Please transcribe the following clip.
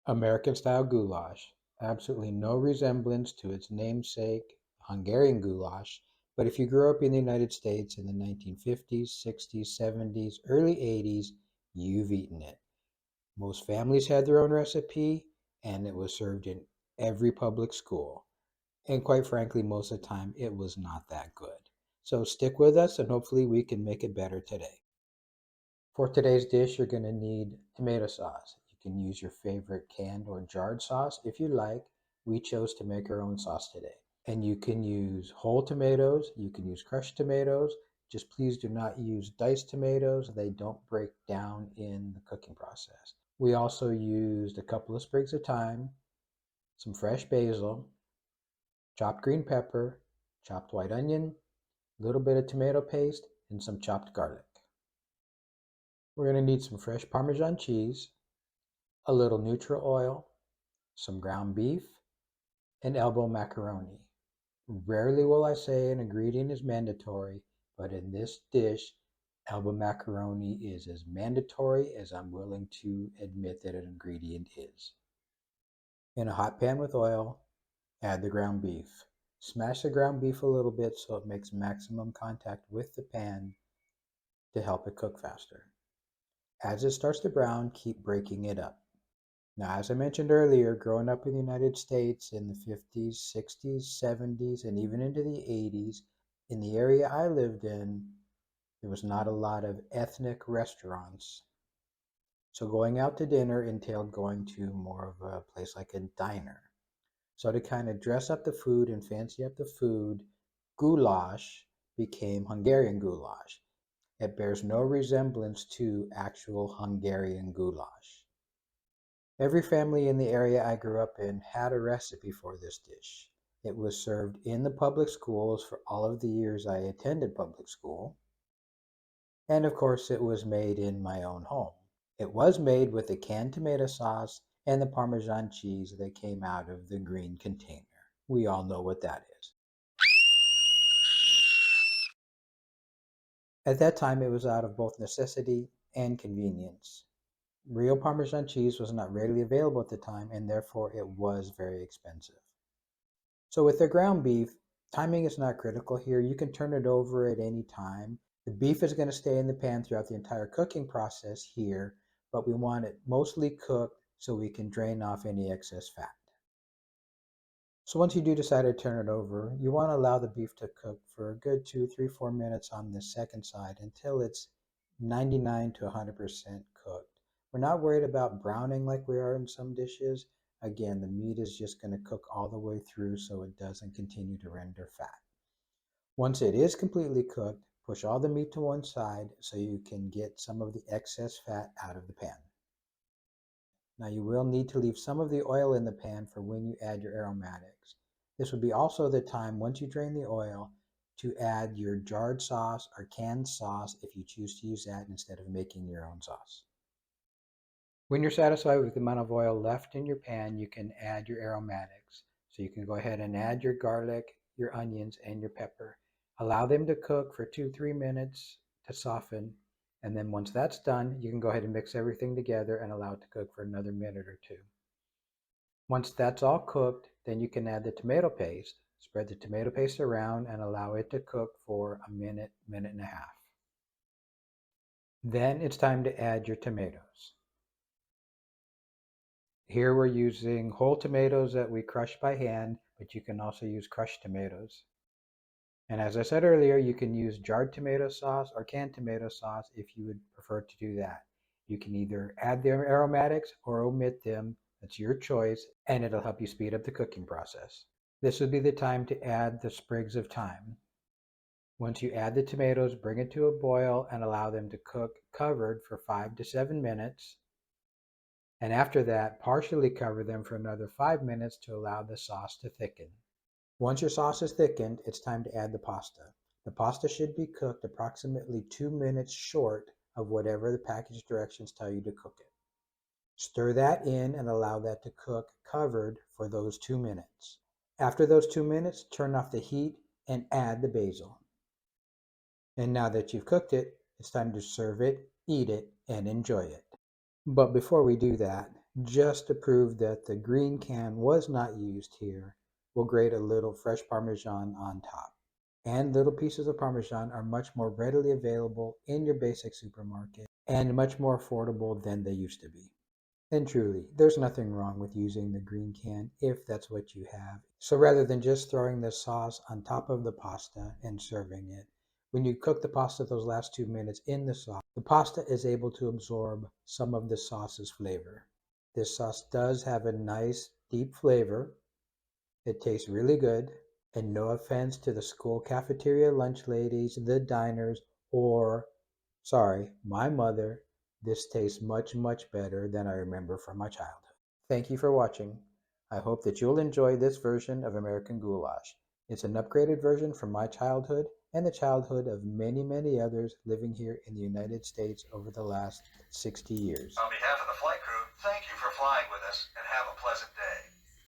American style goulash. Absolutely no resemblance to its namesake, Hungarian goulash, but if you grew up in the United States in the 1950s, 60s, 70s, early 80s, you've eaten it. Most families had their own recipe, and it was served in every public school. And quite frankly, most of the time, it was not that good. So stick with us, and hopefully, we can make it better today. For today's dish, you're going to need tomato sauce. You can use your favorite canned or jarred sauce if you like. We chose to make our own sauce today. And you can use whole tomatoes, you can use crushed tomatoes. Just please do not use diced tomatoes, they don't break down in the cooking process. We also used a couple of sprigs of thyme, some fresh basil, chopped green pepper, chopped white onion, a little bit of tomato paste, and some chopped garlic. We're going to need some fresh Parmesan cheese, a little neutral oil, some ground beef, and elbow macaroni. Rarely will I say an ingredient is mandatory, but in this dish, elbow macaroni is as mandatory as I'm willing to admit that an ingredient is. In a hot pan with oil, add the ground beef. Smash the ground beef a little bit so it makes maximum contact with the pan to help it cook faster. As it starts to brown, keep breaking it up. Now, as I mentioned earlier, growing up in the United States in the 50s, 60s, 70s, and even into the 80s, in the area I lived in, there was not a lot of ethnic restaurants. So going out to dinner entailed going to more of a place like a diner. So to kind of dress up the food and fancy up the food, goulash became Hungarian goulash. It bears no resemblance to actual Hungarian goulash. Every family in the area I grew up in had a recipe for this dish. It was served in the public schools for all of the years I attended public school. And of course, it was made in my own home. It was made with the canned tomato sauce and the Parmesan cheese that came out of the green container. We all know what that is. At that time, it was out of both necessity and convenience. Real Parmesan cheese was not readily available at the time, and therefore it was very expensive. So with the ground beef, timing is not critical here. You can turn it over at any time. The beef is going to stay in the pan throughout the entire cooking process here, but we want it mostly cooked so we can drain off any excess fat. So once you do decide to turn it over, you want to allow the beef to cook for a good 2, 3, 4 minutes on the second side until it's 99 to 100% cooked. We're not worried about browning like we are in some dishes. Again, the meat is just going to cook all the way through so it doesn't continue to render fat. Once it is completely cooked, push all the meat to one side so you can get some of the excess fat out of the pan. Now you will need to leave some of the oil in the pan for when you add your aromatics. This would be also the time, once you drain the oil, to add your jarred sauce or canned sauce if you choose to use that instead of making your own sauce. When you're satisfied with the amount of oil left in your pan, you can add your aromatics. So you can go ahead and add your garlic, your onions, and your pepper. Allow them to cook for 2, 3 minutes to soften. And then once that's done, you can go ahead and mix everything together and allow it to cook for another minute or two. Once that's all cooked, then you can add the tomato paste. Spread the tomato paste around and allow it to cook for a minute, minute and a half. Then it's time to add your tomatoes. Here we're using whole tomatoes that we crush by hand, but you can also use crushed tomatoes. And as I said earlier, you can use jarred tomato sauce or canned tomato sauce if you would prefer to do that. You can either add the aromatics or omit them. That's your choice, and it'll help you speed up the cooking process. This would be the time to add the sprigs of thyme. Once you add the tomatoes, bring it to a boil and allow them to cook covered for 5 to 7 minutes. And after that, partially cover them for another 5 minutes to allow the sauce to thicken. Once your sauce is thickened, it's time to add the pasta. The pasta should be cooked approximately 2 minutes short of whatever the package directions tell you to cook it. Stir that in and allow that to cook covered for those 2 minutes. After those 2 minutes, turn off the heat and add the basil. And now that you've cooked it, it's time to serve it, eat it, and enjoy it. But before we do that, Just to prove that the green can was not used here, we'll grate a little fresh Parmesan on top. And little pieces of Parmesan are much more readily available in your basic supermarket and much more affordable than they used to be. And truly, there's nothing wrong with using the green can if that's what you have. So rather than just throwing the sauce on top of the pasta and serving it, when you cook the pasta those last 2 minutes in the sauce, the pasta is able to absorb some of the sauce's flavor. This sauce does have a nice deep flavor. It tastes really good. And no offense to the school cafeteria lunch ladies, the diners, or, sorry, my mother, this tastes much, much better than I remember from my childhood. Thank you for watching. I hope that you'll enjoy this version of American Goulash. It's an upgraded version from my childhood and the childhood of many, many others living here in the United States over the last 60 years. On behalf of the flight crew, thank you for flying with us and have a pleasant day.